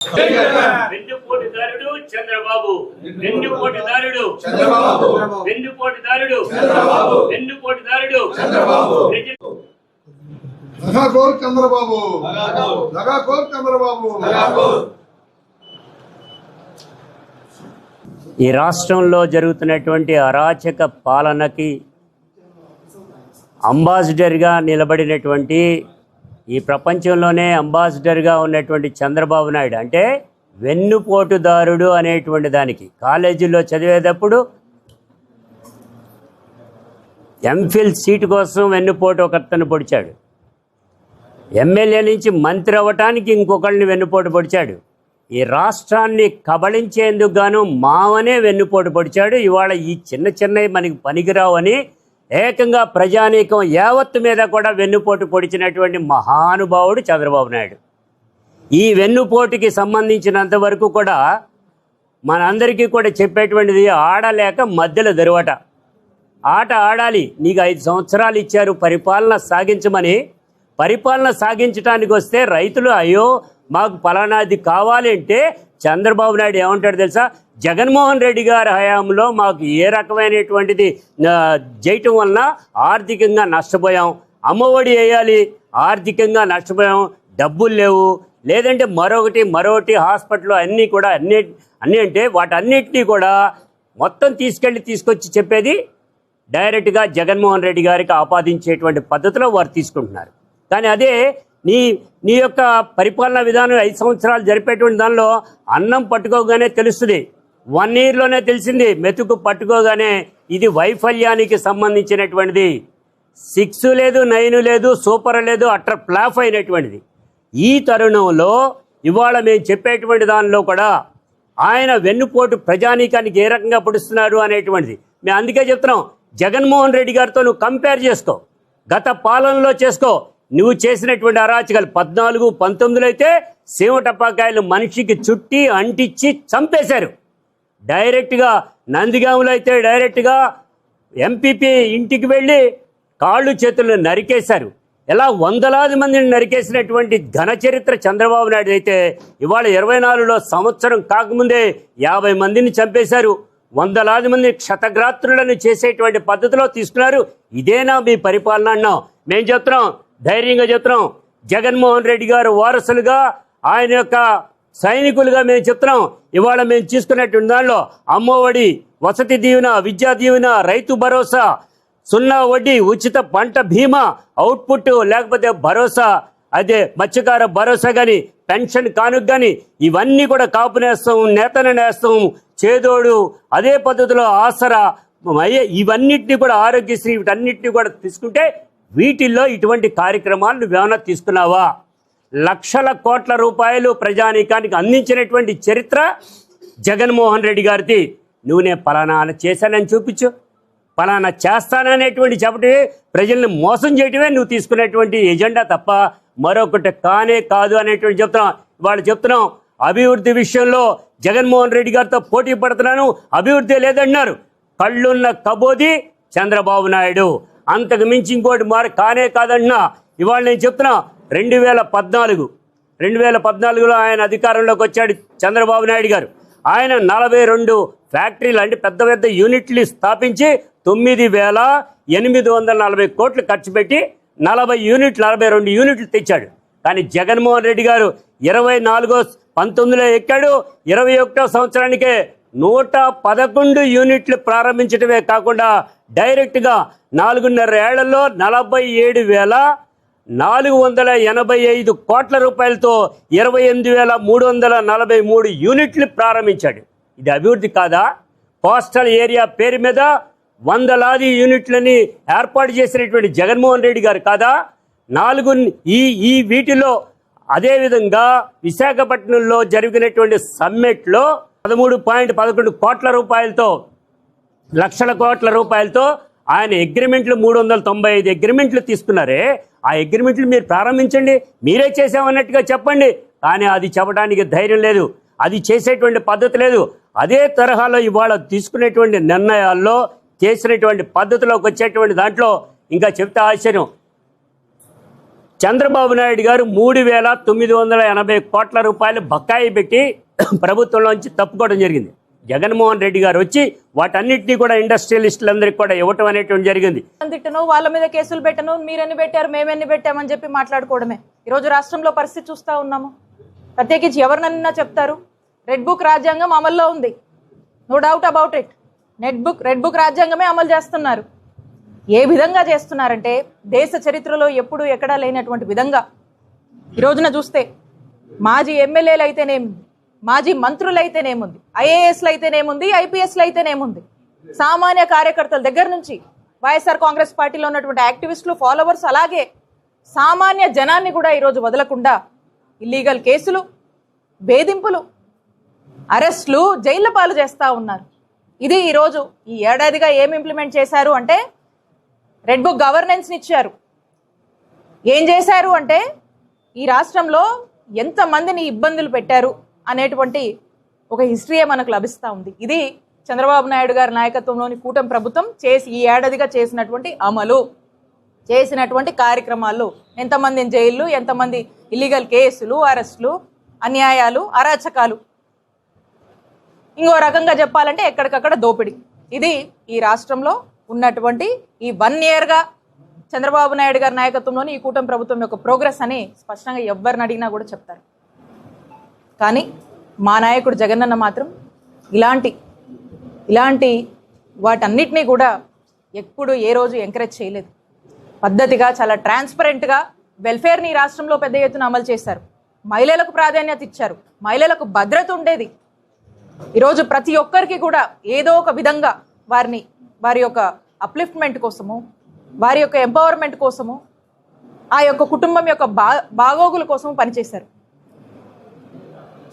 వెన్నుపోటుదారుడు చంద్రబాబు, వెన్నుపోటుదారుడు చంద్రబాబు, వెన్నుపోటుదారుడు చంద్రబాబు, వెన్నుపోటుదారుడు చంద్రబాబు. నగాకోర్ చంద్రబాబు, నగాకోర్ చంద్రబాబు. ఈ రాష్ట్రంలో జరుగుతున్నటువంటి అరాచక పాలనకి అంబాసిడర్గా నిలబడినటువంటి, ఈ ప్రపంచంలోనే అంబాసిడర్గా ఉన్నటువంటి చంద్రబాబు నాయుడు అంటే వెన్నుపోటుదారుడు అనేటువంటి దానికి కాలేజీలో చదివేటప్పుడు ఎంఫిల్ సీటు కోసం వెన్నుపోటు ఒకతను పొడిచాడు, ఎమ్మెల్యే నుంచి మంత్రి అవ్వటానికి ఇంకొకరిని వెన్నుపోటు పొడిచాడు, ఈ రాష్ట్రాన్ని కబళించేందుకు గాను మావనే వెన్నుపోటు పొడిచాడు. ఇవాళ ఈ చిన్న చిన్నవి మనకి పనికిరావు అని ఏకంగా ప్రజానీకం యావత్తు మీద కూడా వెన్నుపోటు పొడిచినటువంటి మహానుభావుడు చంద్రబాబు నాయుడు. ఈ వెన్నుపోటుకి సంబంధించినంత వరకు కూడా మనందరికీ కూడా చెప్పేటువంటిది ఆడలేక మధ్యలో దెరువట. ఆట ఆడాలి, నీకు 5 సంవత్సరాలు ఇచ్చారు పరిపాలన సాగించమని. పరిపాలన సాగించడానికి వస్తే రైతులు అయ్యో మాకు ఫలానాది కావాలి అంటే చంద్రబాబు నాయుడు ఏమంటాడు తెలుసా? జగన్మోహన్ రెడ్డి గారి హయాంలో మాకు ఏ రకమైనటువంటిది చేయటం వలన ఆర్థికంగా నష్టపోయాం, అమ్మఒడి వేయాలి ఆర్థికంగా నష్టపోయాం, డబ్బులు లేవు, లేదంటే మరొకటి హాస్పిటల్ అన్నీ కూడా అన్నీ అంటే వాటన్నిటినీ కూడా మొత్తం తీసుకొచ్చి చెప్పేది డైరెక్ట్గా జగన్మోహన్ రెడ్డి గారికి ఆపాదించేటువంటి పద్ధతిలో వారు తీసుకుంటున్నారు. కానీ అదే నీ యొక్క పరిపాలనా విధానం 5 సంవత్సరాలు జరిపేటువంటి దానిలో అన్నం పట్టుకోగానే తెలుస్తుంది, 1 ఇయర్లోనే తెలిసింది, మెతుకు పట్టుకోగానే ఇది వైఫల్యానికి సంబంధించినటువంటిది. 6 లేదు, 9 లేదు, సూపర్ లేదు, అట్టర్ ఫ్లాప్ అయినటువంటిది. ఈ తరుణంలో ఇవాళ మేము చెప్పేటువంటి దానిలో కూడా ఆయన వెన్నుపోటు ప్రజానీకానికి ఏ రకంగా పొడుస్తున్నారు అనేటువంటిది మేము అందుకే చెప్తున్నాం. జగన్మోహన్ రెడ్డి గారితో నువ్వు కంపేర్ చేసుకో, గత పాలనలో చేసుకో. నువ్వు చేసినటువంటి అరాచకాలు 14, 19 అయితే సీమ టపాకాయలు మనిషికి చుట్టి అంటించి చంపేశారు. డైరెక్ట్గా నందిగాములో అయితే డైరెక్ట్గా ఎంపీపీ ఇంటికి వెళ్ళి కాళ్ళు చేతులను నరికేశారు. ఇలా వందలాది మందిని నరికేసినటువంటి ఘన చరిత్ర చంద్రబాబు నాయుడు అయితే ఇవాళ 24లో సంవత్సరం కాకముందే 50 మందిని చంపేశారు, వందలాది మంది క్షతగాత్రులను చేసేటువంటి పద్ధతిలో తీసుకున్నారు. ఇదేనా మీ పరిపాలన అన్నాం? మేము చెప్తున్నాం, ధైర్యంగా చెప్తున్నాం, జగన్మోహన్ రెడ్డి గారు వారసులుగా ఆయన యొక్క సైనికులుగా మేము చెప్తున్నాం. ఇవాళ మేము తీసుకున్నటువంటి దానిలో అమ్మఒడి, వసతి దీవెన, విద్యా దీవెన, రైతు భరోసా, 0 వడ్డీ, ఉచిత పంట బీమా, అవుట్పుట్ లేకపోతే భరోసా, అదే మత్స్యకార భరోసా కానీ, పెన్షన్ కానుక కానీ, ఇవన్నీ కూడా కాపు నేస్తాం, నేతన నేస్తాం, చేదోడు, అదే పద్ధతిలో ఆసరా, ఇవన్నిటిని కూడా ఆరోగ్యశ్రీ, వీటన్నిటిని కూడా తీసుకుంటే వీటిల్లో ఇటువంటి కార్యక్రమాలు నువ్వేమైనా తీసుకున్నావా? లక్షల కోట్ల రూపాయలు ప్రజానీకానికి అందించినటువంటి చరిత్ర జగన్మోహన్ రెడ్డి గారిది. నువ్వు నేను పలానా చేశానని చూపించు, పలానా చేస్తాననేటువంటి చెప్పటమే, ప్రజల్ని మోసం చేయటమే నువ్వు తీసుకునేటువంటి ఎజెండా తప్ప మరొకటి కానే కాదు అనేటువంటి చెప్తున్నాం. వాళ్ళు చెప్తున్నాం అభివృద్ధి విషయంలో జగన్మోహన్ రెడ్డి గారితో పోటీ పడుతున్నాను, అభివృద్ధి లేదన్నారు. కళ్ళున్న కబోది చంద్రబాబు నాయుడు, అంతకు మించి ఇంకోటి కానే కాదన్నా. ఇవాళ నేను చెప్తున్నా 2014లో ఆయన అధికారంలోకి వచ్చాడు చంద్రబాబు నాయుడు గారు. ఆయన 42 ఫ్యాక్టరీలు అంటే పెద్ద పెద్ద యూనిట్లు స్థాపించి 9,840 కోట్లు ఖర్చు పెట్టి 42 యూనిట్లు తెచ్చాడు. కానీ జగన్మోహన్ రెడ్డి గారు 19లో ఎక్కాడు, 21వ సంవత్సరానికే 111 యూనిట్లు ప్రారంభించడమే కాకుండా డైరెక్ట్గా 4.5 ఏళ్లలో 47,485 కోట్ల రూపాయలతో 28,343 యూనిట్లు ప్రారంభించాడు. ఇది అభివృద్ధి కాదా? కోస్టల్ ఏరియా పేరు మీద వందలాది యూనిట్లని ఏర్పాటు చేసినటువంటి జగన్మోహన్ రెడ్డి గారు కాదా? ఈ వీటిలో అదేవిధంగా విశాఖపట్నంలో జరిగినటువంటి సమ్మిట్లో 13.11 కోట్ల రూపాయలతో, లక్షల కోట్ల రూపాయలతో ఆయన అగ్రిమెంట్లు 395 అగ్రిమెంట్లు తీసుకున్నారే. ఆ అగ్రిమెంట్లు మీరు ప్రారంభించండి, మీరే చేసామన్నట్టుగా చెప్పండి. కానీ అది చెప్పడానికి ధైర్యం లేదు, అది చేసేటువంటి పద్ధతి లేదు. అదే తరహాలో ఇవాళ తీసుకునేటువంటి నిర్ణయాల్లో చేసినటువంటి పద్ధతిలోకి వచ్చేటువంటి దాంట్లో ఇంకా చెప్తే ఆశ్చర్యం. చంద్రబాబు నాయుడు గారు 3,980 కోట్ల రూపాయలు బకాయి పెట్టి ప్రభుత్వంలోంచి తప్పుకోవడం జరిగింది. జగన్మోహన్ రెడ్డి గారు వచ్చి వాటన్నిటినీ కూడా ఇండస్ట్రియలిస్టులందరికీ కూడా ఇవ్వటం అనేటువంటి జరిగింది. తిట్టను, వాళ్ళ మీద కేసులు పెట్టను, మీరెన్ని పెట్టారు మేమెన్ని పెట్టామని చెప్పి మాట్లాడుకోవడమే. ఈరోజు రాష్ట్రంలో పరిస్థితి చూస్తూ ఉన్నాము. ప్రత్యేకించి ఎవరినన్నా చెప్తారు, రెడ్ బుక్ రాజ్యాంగం అమల్లో ఉంది, no doubt about it. Red book రాజ్యాంగమే అమలు చేస్తున్నారు. ఏ విధంగా చేస్తున్నారంటే దేశ చరిత్రలో ఎప్పుడు ఎక్కడా లేనటువంటి విధంగా ఈ రోజున చూస్తే మాజీ ఎమ్మెల్యేలు అయితేనేముంది, మాజీ మంత్రులు అయితేనేముంది, ఐఏఎస్లు అయితేనేముంది, ఐపీఎస్లు అయితేనేముంది, సామాన్య కార్యకర్తల దగ్గర నుంచి వైఎస్ఆర్ కాంగ్రెస్ పార్టీలో ఉన్నటువంటి యాక్టివిస్టులు, ఫాలోవర్స్, అలాగే సామాన్య జనాన్ని కూడా ఈరోజు వదలకుండా ఇల్లీగల్ కేసులు, వేధింపులు, అరెస్టులు, జైళ్ల పాలు చేస్తూ ఉన్నారు. ఇది ఈరోజు ఈ ఏడాదిగా ఏం ఇంప్లిమెంట్ చేశారు అంటే రెడ్ బుక్ గవర్నెన్స్ని ఇచ్చారు. ఏం చేశారు అంటే ఈ రాష్ట్రంలో ఎంతమందిని ఇబ్బందులు పెట్టారు అనేటువంటి ఒక హిస్టరీయే మనకు లభిస్తూ ఉంది. ఇది చంద్రబాబు నాయుడు గారి నాయకత్వంలోని కూటమి ప్రభుత్వం ఈ ఏడాదిగా చేసినటువంటి అమలు, చేసినటువంటి కార్యక్రమాలు. ఎంతమంది జైళ్ళు, ఎంతమంది ఇల్లీగల్ కేసులు, అరెస్టులు, అన్యాయాలు, అరాచకాలు, ఇంకో రకంగా చెప్పాలంటే ఎక్కడికక్కడ దోపిడీ. ఇది ఈ రాష్ట్రంలో ఉన్నటువంటి ఈ 1 yearగా చంద్రబాబు నాయుడు గారి నాయకత్వంలోని ఈ కూటమి ప్రభుత్వం యొక్క ప్రోగ్రెస్ అని స్పష్టంగా ఎవరిని అడిగినా కూడా చెప్తారు. కానీ మా నాయకుడు జగనన్న మాత్రం ఇలాంటి వాటన్నిటినీ కూడా ఎప్పుడు ఏ రోజు ఎంకరేజ్ చేయలేదు. పద్ధతిగా, చాలా ట్రాన్స్పరెంట్గా వెల్ఫేర్ని రాష్ట్రంలో పెద్ద ఎత్తున అమలు చేశారు. మహిళలకు ప్రాధాన్యత ఇచ్చారు, మహిళలకు భద్రత ఉండేది. ఈరోజు ప్రతి ఒక్కరికి కూడా ఏదో ఒక విధంగా వారి యొక్క అప్లిఫ్ట్మెంట్ కోసము, వారి యొక్క ఎంపవర్మెంట్ కోసము, ఆ యొక్క కుటుంబం యొక్క బాగోగుల కోసము పనిచేశారు.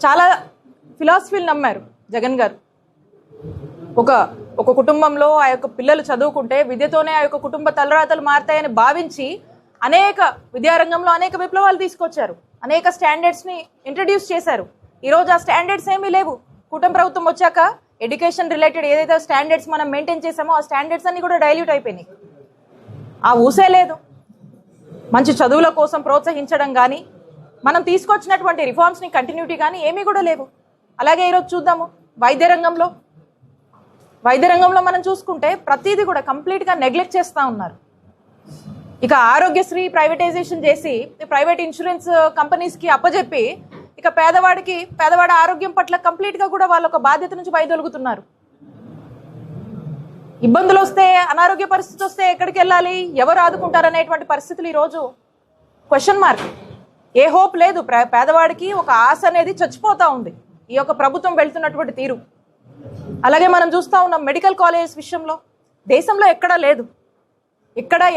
చాలా ఫిలాసఫీలు నమ్మారు జగన్ గారు. ఒక కుటుంబంలో ఆ యొక్క పిల్లలు చదువుకుంటే విద్యతోనే ఆ యొక్క కుటుంబ తలరాతలు మారుతాయని భావించి విద్యారంగంలో అనేక విప్లవాలు తీసుకొచ్చారు, అనేక స్టాండర్డ్స్ని ఇంట్రడ్యూస్ చేశారు. ఈరోజు ఆ స్టాండర్డ్స్ ఏమీ లేవు. కూటమి ప్రభుత్వం వచ్చాక ఎడ్యుకేషన్ రిలేటెడ్ ఏదైతే స్టాండర్డ్స్ మనం మెయింటైన్ చేసామో ఆ స్టాండర్డ్స్ అన్ని కూడా డైల్యూట్ అయిపోయినాయి. ఆ ఊసే లేదు. మంచి చదువుల కోసం ప్రోత్సహించడం కానీ, మనం తీసుకొచ్చినటువంటి రిఫార్మ్స్ని కంటిన్యూటీ కానీ ఏమీ కూడా లేవు. అలాగే ఈరోజు చూద్దాము వైద్య రంగంలో మనం చూసుకుంటే ప్రతిదీ కూడా కంప్లీట్గా నెగ్లెక్ట్ చేస్తూ ఉన్నారు. ఇక ఆరోగ్యశ్రీ ప్రైవేటైజేషన్ చేసి ప్రైవేట్ ఇన్సూరెన్స్ కంపెనీస్కి అప్పజెప్పి ఇక పేదవాడి ఆరోగ్యం పట్ల కంప్లీట్గా కూడా వాళ్ళ ఒక బాధ్యత నుంచి వైదొలుగుతున్నారు. ఇబ్బందులు వస్తే, అనారోగ్య పరిస్థితి వస్తే ఎక్కడికి వెళ్ళాలి, ఎవరు ఆదుకుంటారు అనేటువంటి పరిస్థితులు ఈరోజు క్వశ్చన్ మార్క్. ఏ హోప్ లేదు. పేదవాడికి ఒక ఆశ అనేది చచ్చిపోతూ ఉంది ఈ యొక్క ప్రభుత్వం వెళ్తున్నటువంటి తీరు. అలాగే మనం చూస్తూ ఉన్నాం మెడికల్ కాలేజెస్ విషయంలో దేశంలో ఎక్కడా లేదు,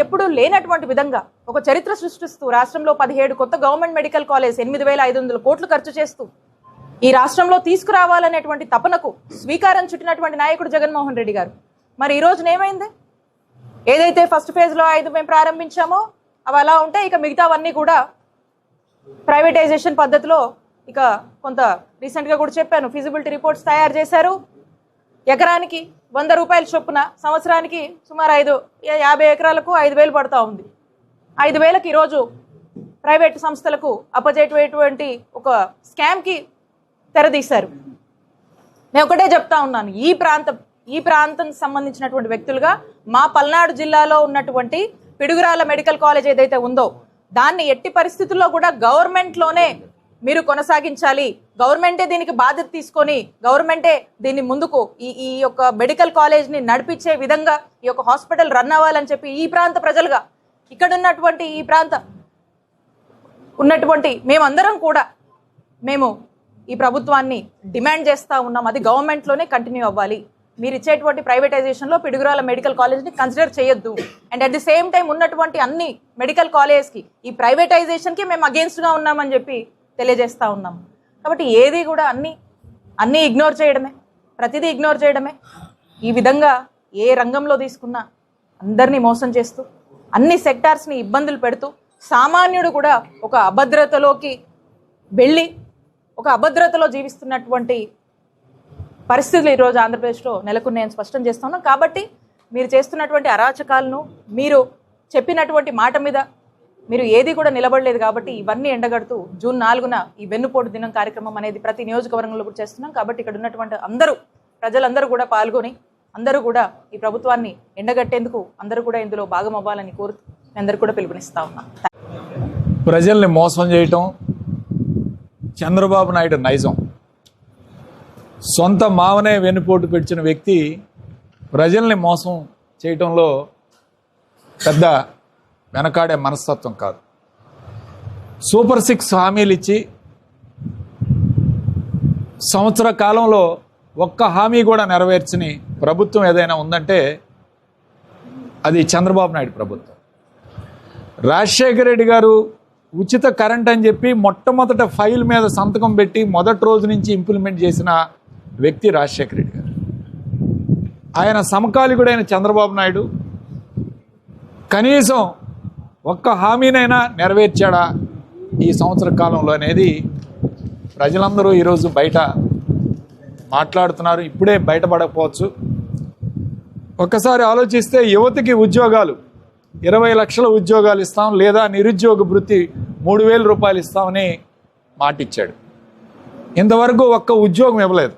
ఎప్పుడూ లేనటువంటి విధంగా ఒక చరిత్ర సృష్టిస్తూ రాష్ట్రంలో 17 కొత్త గవర్నమెంట్ మెడికల్ కాలేజ్ 8,500 కోట్లు ఖర్చు చేస్తూ ఈ రాష్ట్రంలో తీసుకురావాలనేటువంటి తపనకు శ్రీకారం చుట్టినటువంటి నాయకుడు జగన్మోహన్ రెడ్డి గారు. మరి ఈ రోజున ఏమైంది? ఏదైతే ఫస్ట్ ఫేజ్లో 5 మేము ప్రారంభించామో అవి అలా ఉంటే ఇక మిగతావన్నీ కూడా ప్రైవేటైజేషన్ పద్ధతిలో ఇక కొంత రీసెంట్గా కూడా చెప్పాను, ఫిజిబిలిటీ రిపోర్ట్స్ తయారు చేశారు. ఎకరానికి 100 రూపాయల చొప్పున సంవత్సరానికి సుమారు 50 ఎకరాలకు 5,000 పడుతూ ఉంది. 5,000కి ఈరోజు ప్రైవేట్ సంస్థలకు అప్పచేటువంటి ఒక స్కామ్కి తెరదీశారు. నేను ఒకటే చెప్తా ఉన్నాను, ఈ ప్రాంతం సంబంధించినటువంటి వ్యక్తులుగా మా పల్నాడు జిల్లాలో ఉన్నటువంటి పిడుగురాల మెడికల్ కాలేజ్ ఏదైతే ఉందో దాన్ని ఎట్టి పరిస్థితుల్లో కూడా గవర్నమెంట్లోనే మీరు కొనసాగించాలి. గవర్నమెంటే దీనికి బాధ్యత తీసుకొని గవర్నమెంటే దీన్ని ముందుకు ఈ యొక్క మెడికల్ కాలేజ్ని నడిపించే విధంగా ఈ యొక్క హాస్పిటల్ రన్ అవ్వాలని చెప్పి ఈ ప్రాంత ప్రజలుగా ఇక్కడ ఉన్నటువంటి ఉన్నటువంటి మేమందరం కూడా మేము ఈ ప్రభుత్వాన్ని డిమాండ్ చేస్తూ ఉన్నాం. అది గవర్నమెంట్లోనే కంటిన్యూ అవ్వాలి. మీరు ఇచ్చేటువంటి ప్రైవేటైజేషన్లో పిడుగురాల మెడికల్ కాలేజ్ని కన్సిడర్ చేయొద్దు. And at the same time ఉన్నటువంటి అన్ని మెడికల్ కాలేజ్కి ఈ ప్రైవేటైజేషన్కి మేము అగేన్స్ట్గా ఉన్నామని చెప్పి తెలియజేస్తూ ఉన్నాం. కాబట్టి ఏది కూడా అన్నీ ఇగ్నోర్ చేయడమే, ప్రతిదీ ఇగ్నోర్ చేయడమే. ఈ విధంగా ఏ రంగంలో తీసుకున్నా అందరినీ మోసం చేస్తూ, అన్ని సెక్టార్స్ని ఇబ్బందులు పెడుతూ, సామాన్యుడు కూడా ఒక అభద్రతలోకి వెళ్ళి ఒక అభద్రతలో జీవిస్తున్నటువంటి పరిస్థితులు ఈరోజు ఆంధ్రప్రదేశ్లో నెలకొన్నాయని స్పష్టం చేస్తా ఉన్నాం. కాబట్టి మీరు చేస్తున్నటువంటి అరాచకాలను, మీరు చెప్పినటువంటి మాట మీద మీరు ఏది కూడా నిలబడలేదు కాబట్టి ఇవన్నీ ఎండగడుతూ జూన్ 4న ఈ వెన్నుపోటు దినం కార్యక్రమం అనేది ప్రతి నియోజకవర్గంలో కూడా చేస్తున్నాం. కాబట్టి ఇక్కడ ఉన్నటువంటి ప్రజలందరూ కూడా పాల్గొని అందరూ కూడా ఈ ప్రభుత్వాన్ని ఎండగట్టేందుకు అందరూ కూడా ఇందులో భాగం అవ్వాలని కోరుతూ అందరూ కూడా పిలుపునిస్తా ఉన్నాం. ప్రజల్ని మోసం చేయటం చంద్రబాబు నాయుడు నైజం. సొంత మావనే వెన్నుపోటు పెట్టిన వ్యక్తి ప్రజల్ని మోసం చేయటంలో పెద్ద వెనకాడే మనస్తత్వం కాదు. సూపర్ 6 హామీలు ఇచ్చి సంవత్సర కాలంలో ఒక్క హామీ కూడా నెరవేర్చని ప్రభుత్వం ఏదైనా ఉందంటే అది చంద్రబాబు నాయుడు ప్రభుత్వం. రాజశేఖర రెడ్డి గారు ఉచిత కరెంట్ అని చెప్పి మొట్టమొదట ఫైల్ మీద సంతకం పెట్టి మొదటి రోజు నుంచి ఇంప్లిమెంట్ చేసిన వ్యక్తి రాజశేఖర రెడ్డి గారు. ఆయన సమకాలికుడైన చంద్రబాబు నాయుడు కనీసం ఒక్క హామీనైనా నెరవేర్చాడా ఈ సంవత్సర కాలంలో అనేది ప్రజలందరూ ఈరోజు బయట మాట్లాడుతున్నారు. ఇప్పుడే బయటపడకపోవచ్చు. ఒక్కసారి ఆలోచిస్తే యువతకి ఉద్యోగాలు 20 లక్షల ఉద్యోగాలు ఇస్తాం, లేదా నిరుద్యోగ భృతి 3,000 రూపాయలు ఇస్తామని మాటిచ్చాడు. ఇంతవరకు ఒక్క ఉద్యోగం ఇవ్వలేదు.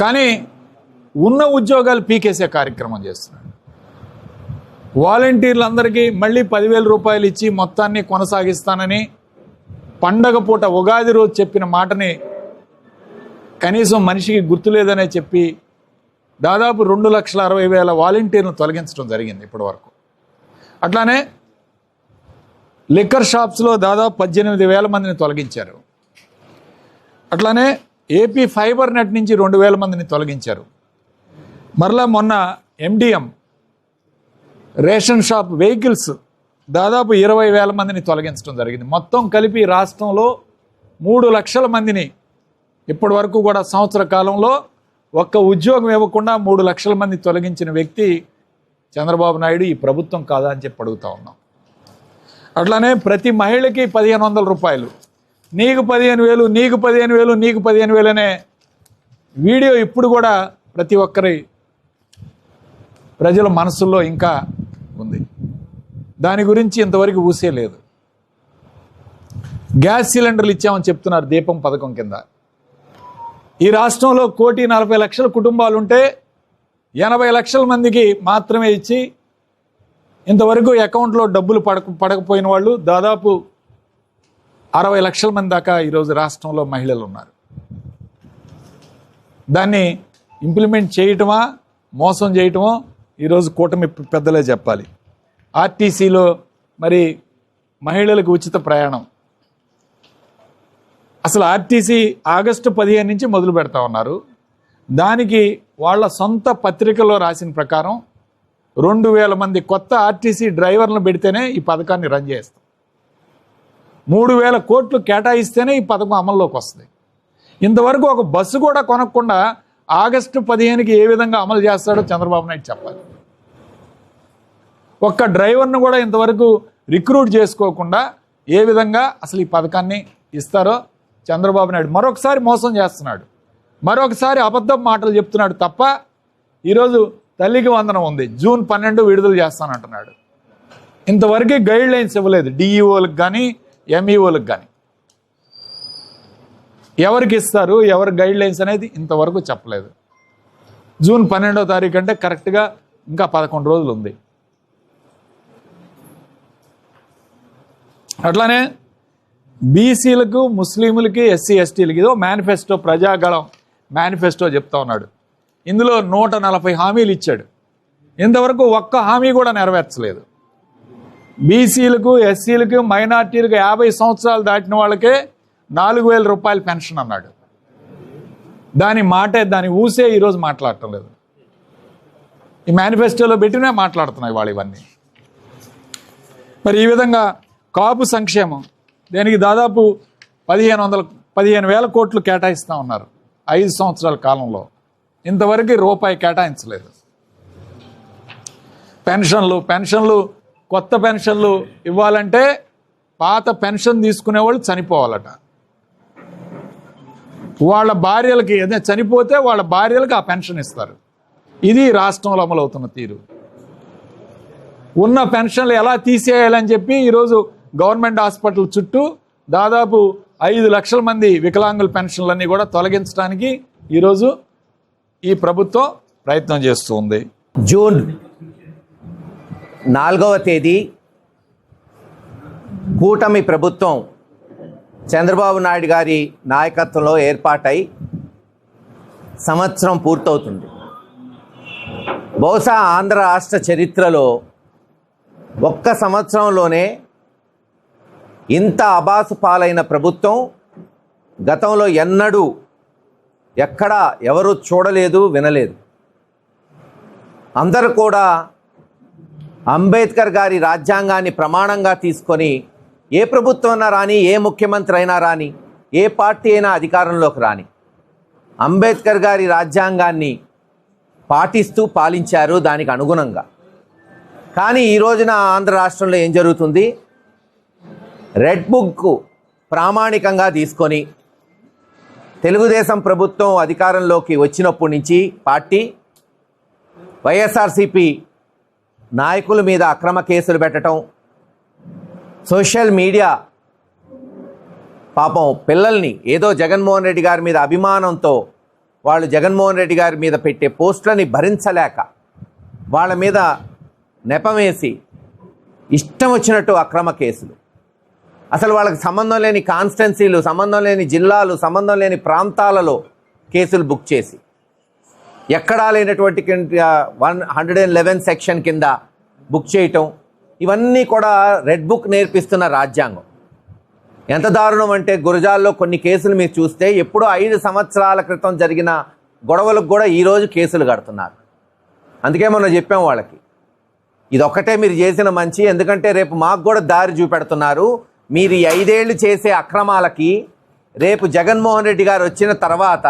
కానీ ఉన్న ఉద్యోగాలు పీకేసే కార్యక్రమం చేస్తున్నాడు. వాలంటీర్లందరికీ మళ్ళీ 10,000 రూపాయలు ఇచ్చి మొత్తాన్ని కొనసాగిస్తానని పండగ పూట ఉగాది రోజు చెప్పిన మాటని కనీసం మనిషికి గుర్తులేదనే చెప్పి దాదాపు 2,60,000 వాలంటీర్లను తొలగించడం జరిగింది ఇప్పటి వరకు. అట్లానే లిక్కర్ షాప్స్లో దాదాపు 18,000 మందిని తొలగించారు. అట్లానే ఏపీ ఫైబర్ నెట్ నుంచి 2,000 మందిని తొలగించారు. మరలా మొన్న MDM రేషన్ షాప్ వెహికల్స్ దాదాపు 20,000 మందిని తొలగించడం జరిగింది. మొత్తం కలిపి రాష్ట్రంలో 3 లక్షల మందిని ఇప్పటి వరకు కూడా సంవత్సర కాలంలో ఒక్క ఉద్యోగం ఇవ్వకుండా 3 లక్షల మంది తొలగించిన వ్యక్తి చంద్రబాబు నాయుడు. ఈ ప్రభుత్వం కాదా అని చెప్పి అడుగుతా ఉన్నాం. అట్లానే ప్రతి మహిళకి 1,500 రూపాయలు, నీకు 15,000, నీకు 15,000, నీకు 15,000 అనే వీడియో ఇప్పుడు కూడా ప్రతి ఒక్కరి ప్రజల మనసుల్లో ఇంకా ఉంది. దాని గురించి ఇంతవరకు ఊసే లేదు. గ్యాస్ సిలిండర్లు ఇచ్చామని చెప్తున్నారు దీపం పథకం కింద. ఈ రాష్ట్రంలో 1,40,00,000 కుటుంబాలు ఉంటే 80 లక్షల మందికి మాత్రమే ఇచ్చి ఇంతవరకు అకౌంట్లో డబ్బులు పడకపోయిన వాళ్ళు దాదాపు 60 లక్షల మంది దాకా ఈరోజు రాష్ట్రంలో మహిళలు ఉన్నారు. దాన్ని ఇంప్లిమెంట్ చేయటమా మోసం చేయటమో ఈరోజు కూటమి పెద్దలే చెప్పాలి. ఆర్టీసీలో మరి మహిళలకు ఉచిత ప్రయాణం, అసలు ఆర్టీసీ ఆగస్టు 15 నుంచి మొదలు పెడతా ఉన్నారు. దానికి వాళ్ళ సొంత పత్రికలో రాసిన ప్రకారం 2,000 మంది కొత్త ఆర్టీసీ డ్రైవర్లను పెడితేనే ఈ పథకాన్ని రన్ చేస్తాం. 3,000 కోట్లు కేటాయిస్తేనే ఈ పథకం అమల్లోకి వస్తుంది. ఇంతవరకు ఒక బస్సు కూడా కొనకుండా ఆగస్టు 15కి ఏ విధంగా అమలు చేస్తాడో చంద్రబాబు నాయుడు చెప్పాలి. ఒక్క డ్రైవర్ను కూడా ఇంతవరకు రిక్రూట్ చేసుకోకుండా ఏ విధంగా అసలు ఈ పథకాన్ని ఇస్తారో చంద్రబాబు నాయుడు మరొకసారి మోసం చేస్తున్నాడు, మరొకసారి అబద్ధం మాటలు చెప్తున్నాడు తప్ప ఈరోజు తల్లికి వందనం ఉంది, జూన్ 12 విడుదల చేస్తానంటున్నాడు. ఇంతవరకు గైడ్ లైన్స్ ఇవ్వలేదు డిఈఓలకు కానీ ఎంఈఓలకు కానీ. ఎవరికి ఇస్తారు, ఎవరి గైడ్ లైన్స్ అనేది ఇంతవరకు చెప్పలేదు. జూన్ 12వ తారీఖు అంటే కరెక్ట్గా ఇంకా 11 రోజులు ఉంది. అట్లానే బీసీలకు, ముస్లింలకి, ఎస్సీ ఎస్టీలకి ఇదో మేనిఫెస్టో, ప్రజాగళం మేనిఫెస్టో చెప్తా ఉన్నాడు. ఇందులో 140 హామీలు ఇచ్చాడు. ఇంతవరకు ఒక్క హామీ కూడా నెరవేర్చలేదు. బీసీలకు, ఎస్సీలకు, మైనార్టీలకు 50 సంవత్సరాలు దాటిన వాళ్ళకే 4,000 రూపాయల పెన్షన్ అన్నాడు. దాని ఊసే ఈరోజు మాట్లాడటం లేదు. ఈ మేనిఫెస్టోలో పెట్టినే మాట్లాడుతున్నాయి వాళ్ళు ఇవన్నీ. మరి ఈ విధంగా కాపు సంక్షేమం దీనికి దాదాపు 15,000 కోట్లు కేటాయిస్తూ ఉన్నారు 5 సంవత్సరాల కాలంలో. ఇంతవరకు రూపాయి కేటాయించలేదు. పెన్షన్లు కొత్త పెన్షన్లు ఇవ్వాలంటే పాత పెన్షన్ తీసుకునేవాళ్ళు చనిపోవాలట. వాళ్ళ భార్యలకి ఏదైనా చనిపోతే వాళ్ళ భార్యలకు ఆ పెన్షన్ ఇస్తారు. ఇది రాష్ట్రంలో అమలవుతున్న తీరు. ఉన్న పెన్షన్లు ఎలా తీసేయాలని చెప్పి ఈరోజు గవర్నమెంట్ హాస్పిటల్ చుట్టూ దాదాపు 5 లక్షల మంది వికలాంగుల పెన్షన్లన్నీ కూడా తొలగించడానికి ఈరోజు ఈ ప్రభుత్వం ప్రయత్నం చేస్తుంది. జూన్ 4వ తేదీ కూటమి ప్రభుత్వం చంద్రబాబు నాయుడు గారి నాయకత్వంలో ఏర్పాటై సంవత్సరం పూర్తవుతుంది. బహుశా ఆంధ్ర రాష్ట్ర చరిత్రలో ఒక్క సంవత్సరంలోనే ఇంత అబాసు పాలైన ప్రభుత్వం గతంలో ఎన్నడూ ఎక్కడా ఎవరు చూడలేదు, వినలేదు. అందరూ కూడా అంబేద్కర్ గారి రాజ్యాంగాన్ని ప్రమాణంగా తీసుకొని ఏ ప్రభుత్వం అయినా రాని, ఏ ముఖ్యమంత్రి అయినా రాని, ఏ పార్టీ అయినా అధికారంలోకి రాని, అంబేద్కర్ గారి రాజ్యాంగాన్ని పాటిస్తూ పాలించారు దానికి అనుగుణంగా. కానీ ఈ రోజున ఆంధ్ర రాష్ట్రంలో ఏం జరుగుతుంది? రెడ్ బుక్ ప్రామాణికంగా తీసుకొని తెలుగుదేశం ప్రభుత్వం అధికారంలోకి వచ్చినప్పటి నుంచి పార్టీ వైఎస్ఆర్సీపీ నాయకుల మీద అక్రమ కేసులు పెట్టడం, సోషల్ మీడియా పాపం పిల్లల్ని ఏదో జగన్మోహన్ రెడ్డి గారి మీద అభిమానంతో వాళ్ళు జగన్మోహన్ రెడ్డి గారి మీద పెట్టే పోస్టులని భరించలేక వాళ్ళ మీద నెపమేసి ఇష్టం వచ్చినట్టు అక్రమ కేసులు, అసలు వాళ్ళకి సంబంధం లేని కాన్స్టిట్యున్సీలు, సంబంధం లేని జిల్లాలు, సంబంధం లేని ప్రాంతాలలో కేసులు బుక్ చేసి ఎక్కడా లేనటువంటి 111 సెక్షన్ కింద బుక్ చేయటం, ఇవన్నీ కూడా రెడ్ బుక్ నేర్పిస్తున్న రాజ్యాంగం. ఎంత దారుణం అంటే గురజాల్లో కొన్ని కేసులు మీరు చూస్తే ఎప్పుడో 5 సంవత్సరాల క్రితం జరిగిన గొడవలకు కూడా ఈరోజు కేసులు కడుతున్నారు. అందుకే మొన్న చెప్పాం వాళ్ళకి, ఇదొక్కటే మీరు చేసిన మంచి, ఎందుకంటే రేపు మాకు కూడా దారి చూపెడుతున్నారు. మీరు ఈ 5 ఏళ్ళు చేసే అక్రమాలకి రేపు జగన్మోహన్ రెడ్డి గారు వచ్చిన తర్వాత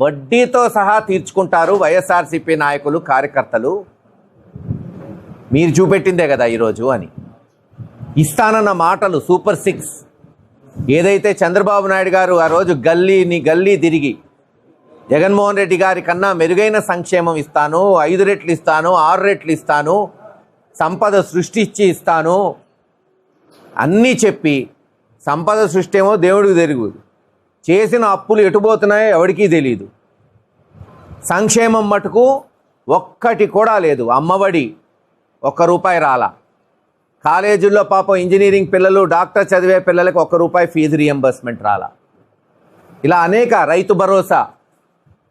వడ్డీతో సహా తీర్చుకుంటారు వైఎస్ఆర్సీపీ నాయకులు, కార్యకర్తలు. మీరు చూపెట్టిందే కదా ఈరోజు అని ఇస్తానన్న మాటలు సూపర్ 6 ఏదైతే చంద్రబాబు నాయుడు గారు ఆ రోజు గల్లీ తిరిగి జగన్మోహన్ రెడ్డి గారి కన్నా మెరుగైన సంక్షేమం ఇస్తాను, 5 రెట్లు ఇస్తాను, 6 రెట్లు ఇస్తాను, సంపద సృష్టించి ఇస్తాను అన్నీ చెప్పి, సంపద సృష్టి ఏమో దేవుడికి తెలియదు, చేసిన అప్పులు ఎటుపోతున్నాయో ఎవరికీ తెలియదు, సంక్షేమం మటుకు ఒక్కటి కూడా లేదు. అమ్మఒడి ₹1 రాలా, కాలేజీల్లో పాపం ఇంజనీరింగ్ పిల్లలు, డాక్టర్ చదివే పిల్లలకు ₹1 ఫీజు రియంబర్స్మెంట్ రాలా. ఇలా అనేక, రైతు భరోసా,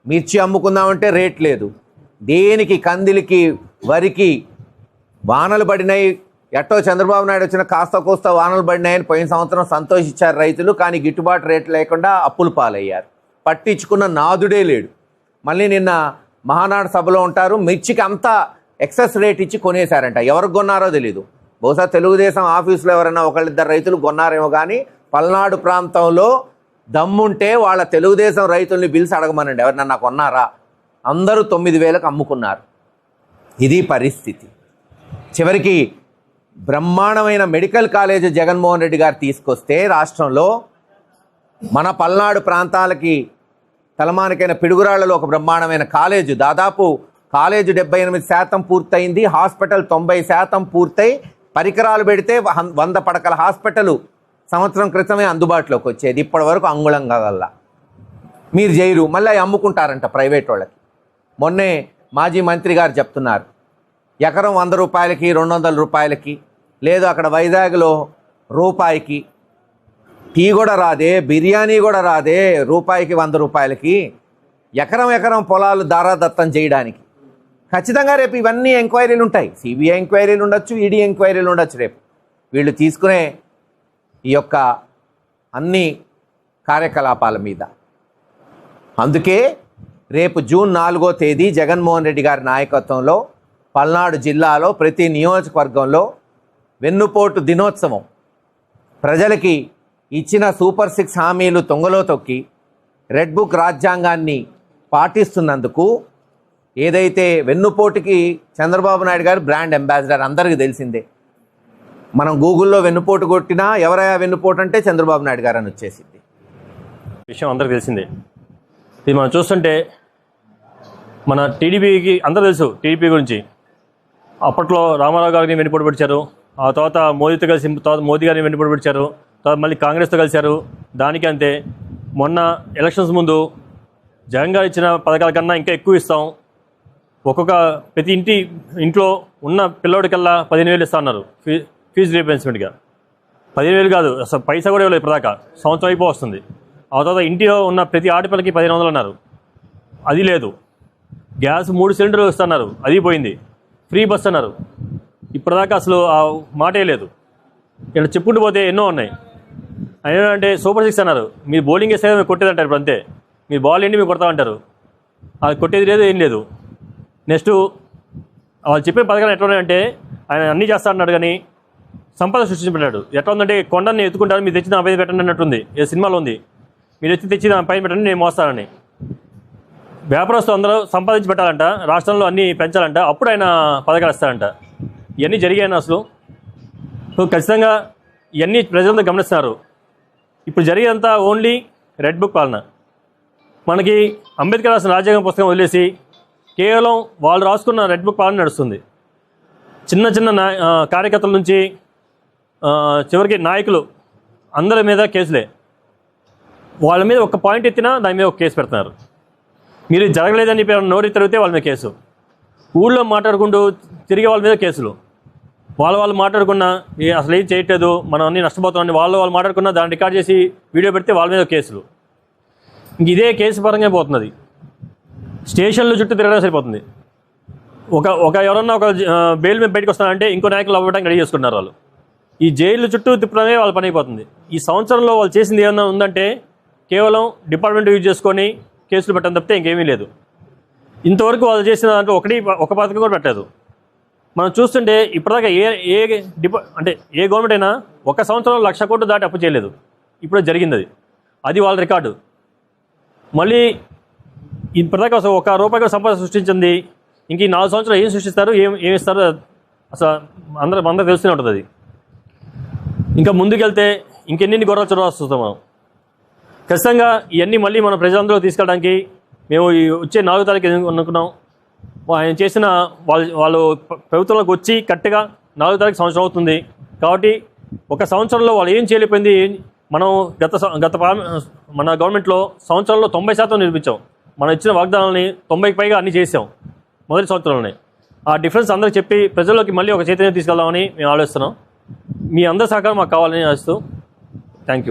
మిర్చి అమ్ముకుందామంటే రేట్ లేదు, దేనికి కందిలికి వరికి వానలు పడినాయి, ఎట్టో చంద్రబాబు నాయుడు వచ్చిన కాస్త కోస్త వానలు పడినాయని పోయిన సంవత్సరం సంతోషించారు రైతులు. కానీ గిట్టుబాటు రేటు లేకుండా అప్పులు పాలయ్యారు, పట్టించుకున్న నాదుడే లేడు. మళ్ళీ నిన్న మహానాడు సభలో ఉంటారు, మిర్చికి అంతా ఎక్సెస్ రేట్ ఇచ్చి కొనేశారంట. ఎవరికి కొన్నారో తెలీదు, బహుశా తెలుగుదేశం ఆఫీసులో ఎవరైనా 1-2 రైతులు కొన్నారేమో. కానీ పల్నాడు ప్రాంతంలో దమ్ముంటే వాళ్ళ తెలుగుదేశం రైతుల్ని బిల్స్ అడగమనండి, ఎవరినన్నా కొన్నారా? అందరూ 9,000కు అమ్ముకున్నారు. ఇది పరిస్థితి. చివరికి బ్రహ్మాండమైన మెడికల్ కాలేజ్ జగన్మోహన్ రెడ్డి గారు తీసుకొస్తే రాష్ట్రంలో మన పల్నాడు ప్రాంతాలకి తలమానికైన పిడుగురాళ్లలో ఒక బ్రహ్మాండమైన కాలేజు, దాదాపు కాలేజు 78% పూర్తయింది, హాస్పిటల్ 90% పూర్తయి పరికరాలు పెడితే 100 పడకల హాస్పిటల్ సంవత్సరం క్రితమే అందుబాటులోకి వచ్చేది. ఇప్పటి వరకు అంగుళం కాగల్లా మీరు చేయరు, మళ్ళీ అమ్ముకుంటారంట ప్రైవేట్ వాళ్ళకి. మొన్నే మాజీ మంత్రి గారు చెప్తున్నారు, ఎకరం ₹100కి, ₹200కి, లేదు అక్కడ వైజాగ్లో రూపాయికి టీ కూడా రాదే, బిర్యానీ కూడా రాదే, ₹1కి ₹100కి ఎకరం పొలాలు దారాదత్తం చేయడానికి. ఖచ్చితంగా రేపు ఇవన్నీ ఎంక్వైరీలు ఉంటాయి, సిబిఐ ఎంక్వైరీలు ఉండొచ్చు, ఈడీ ఎంక్వైరీలు ఉండొచ్చు రేపు వీళ్ళు తీసుకునే ఈ యొక్క అన్ని కార్యకలాపాల మీద. అందుకే రేపు జూన్ 4వ తేదీ జగన్మోహన్ రెడ్డి గారి నాయకత్వంలో పల్నాడు జిల్లాలో ప్రతి నియోజకవర్గంలో వెన్నుపోటు దినోత్సవం, ప్రజలకి ఇచ్చిన సూపర్ 6 హామీలు తొంగలో తొక్కి రెడ్ బుక్ రాజ్యాంగాన్ని పాటిస్తున్నందుకు ఏదైతే వెన్నుపోటుకి చంద్రబాబు నాయుడు గారు బ్రాండ్ అంబాసిడర్, అందరికీ తెలిసిందే. మనం గూగుల్లో వెన్నుపోటు కొట్టినా ఎవరైనా వెన్నుపోటు అంటే చంద్రబాబు నాయుడు గారు అని వచ్చేసింది. విషయం అందరికీ తెలిసిందే. ఇది మనం చూస్తుంటే మన టీడీపీకి అందరూ తెలుసు, టీడీపీ గురించి అప్పట్లో రామారావు గారిని వెన్నుపోటు పొడిచారు. ఆ తర్వాత మోదీతో కలిసి తర్వాత మోదీ గారిని వెన్నుపోటు పొడిచారు. తర్వాత మళ్ళీ కాంగ్రెస్తో కలిశారు. దానికి అంతే. మొన్న ఎలక్షన్స్ ముందు జగన్ గారు ఇచ్చిన పథకాల కన్నా ఇంకా ఎక్కువ ఇస్తాం, ప్రతి ఇంట్లో ఉన్న పిల్లోడికల్లా 15,000 ఇస్తా అన్నారు ఫీజు రీపెన్స్మెంట్గా. 15,000 కాదు, అసలు పైసా కూడా ఇవ్వలేదు ఇప్పటిదాకా. సంవత్సరం వస్తుంది. ఆ తర్వాత ఇంటిలో ఉన్న ప్రతి ఆడపిల్లకి 1,500 అన్నారు, అది లేదు. గ్యాస్ 3 సిలిండర్లు ఇస్తున్నారు, అది పోయింది. ఫ్రీ బస్ అన్నారు, ఇప్పటిదాకా అసలు ఆ మాటే లేదు. ఇక్కడ చెప్పుకుంటూ పోతే ఎన్నో ఉన్నాయి. ఏంటంటే సూపర్ 6 అన్నారు, మీరు బౌలింగ్ వేస్తే మీరు కొట్టేదంటారు. ఇప్పుడు అంతే, మీరు బాల్ ఏంటి మీరు కొడతామంటారు, అది కొట్టేది లేదు, ఏం లేదు. నెక్స్ట్ వాళ్ళు చెప్పే పథకాలు ఎట్లా ఉన్నాయంటే ఆయన అన్నీ చేస్తా అన్నాడు కానీ సంపద సృష్టించబడ్డాడు. ఎట్లా ఉందంటే కొండని ఎత్తుకుంటారు, మీరు తెచ్చి నా పైన పెట్టండి అన్నట్టుంది. ఏ సినిమాలో ఉంది, మీరు తెచ్చి నా పైన పెట్టండి నేను మోస్తానని. వ్యాపారస్తులు అందరూ సంపాదించి పెట్టాలంట, రాష్ట్రంలో అన్నీ పెంచాలంట, అప్పుడు ఆయన పథకాలు ఇస్తారంట. ఇవన్నీ జరిగాయని అసలు ఖచ్చితంగా ఇవన్నీ ప్రజలంతా గమనిస్తున్నారు. ఇప్పుడు జరిగేదంతా ఓన్లీ రెడ్ బుక్ పాలన. మనకి అంబేద్కర్ రాసిన రాజ్యాంగ పుస్తకం వదిలేసి కేవలం వాళ్ళు రాసుకున్న రెడ్ బుక్ పాలన నడుస్తుంది. చిన్న చిన్న కార్యకర్తల నుంచి చివరికి నాయకులు అందరి మీద కేసులే. వాళ్ళ మీద ఒక పాయింట్ ఎత్తినా దాని మీద ఒక కేసు పెడుతున్నారు. మీరు జరగలేదని చెప్పి నోరు తిరిగితే వాళ్ళ మీద కేసు, ఊళ్ళో మాట్లాడుకుంటూ తిరిగే వాళ్ళ మీద కేసులు, వాళ్ళు మాట్లాడుకున్నా అసలు ఏం చేయట్లేదు, మనం అన్నీ నష్టపోతామని వాళ్ళు మాట్లాడుకున్నా దాన్ని రికార్డ్ చేసి వీడియో పెడితే వాళ్ళ మీద కేసులు. ఇంక ఇదే కేసు పరంగా పోతున్నది. స్టేషన్లు చుట్టూ తిరగడం సరిపోతుంది. ఎవరన్నా ఒక బెయిల్ మీద బయటకు వస్తారంటే ఇంకో నాయకులు అవ్వడానికి రెడీ చేసుకుంటున్నారు వాళ్ళు. ఈ జైలు చుట్టూ తిప్పడమే వాళ్ళ పని అయిపోతుంది. ఈ సంవత్సరంలో వాళ్ళు చేసింది ఏమన్నా ఉందంటే కేవలం డిపార్ట్మెంట్ యూజ్ చేసుకొని కేసులు పెట్టడం తప్పితే ఇంకేమీ లేదు. ఇంతవరకు వాళ్ళు చేసిన దాంట్లో ఒక పథకం కూడా పెట్టలేదు. మనం చూస్తుంటే ఇప్పటిదాకా అంటే ఏ గవర్నమెంట్ అయినా ఒక సంవత్సరంలో 1,00,000 కోట్లు దాటి అప్పు చేయలేదు. ఇప్పుడు జరిగింది అది వాళ్ళ రికార్డు. మళ్ళీ ఇప్పటిదాకా అసలు ₹1 కూడా సంపద సృష్టించింది. ఇంక ఈ 4 సంవత్సరాలు ఏం సృష్టిస్తారు, ఏమి ఇస్తారు అసలు అందరూ తెలుస్తూనే ఉంటుంది. అది ఇంకా ముందుకెళ్తే ఇంకెన్ని గొడవలు చూడాల్సి వస్తాం మనం. ఖచ్చితంగా ఇవన్నీ మళ్ళీ మన ప్రజలందరూ తీసుకెళ్ళడానికి మేము ఈ వచ్చే 4వ తారీఖు అనుకున్నాం. ఆయన చేసిన వాళ్ళు ప్రభుత్వంలోకి వచ్చి కరెక్ట్గా 4వ తారీఖు సంవత్సరం అవుతుంది. కాబట్టి ఒక సంవత్సరంలో వాళ్ళు ఏం చేయలేకపోయింది. మనం మన గవర్నమెంట్లో సంవత్సరంలో 90% నిర్మించాం. మనం ఇచ్చిన వాగ్దానాలని 90కి పైగా అన్నీ చేసాం మొదటి సంవత్సరంలోనే. ఆ డిఫరెన్స్ అందరికి చెప్పి ప్రజల్లోకి మళ్ళీ ఒక చైతన్యం తీసుకెళ్దామని మేము ఆలోచిస్తున్నాం. మీ అందరి సహకారం మాకు కావాలని ఆశిస్తూ థ్యాంక్ యూ.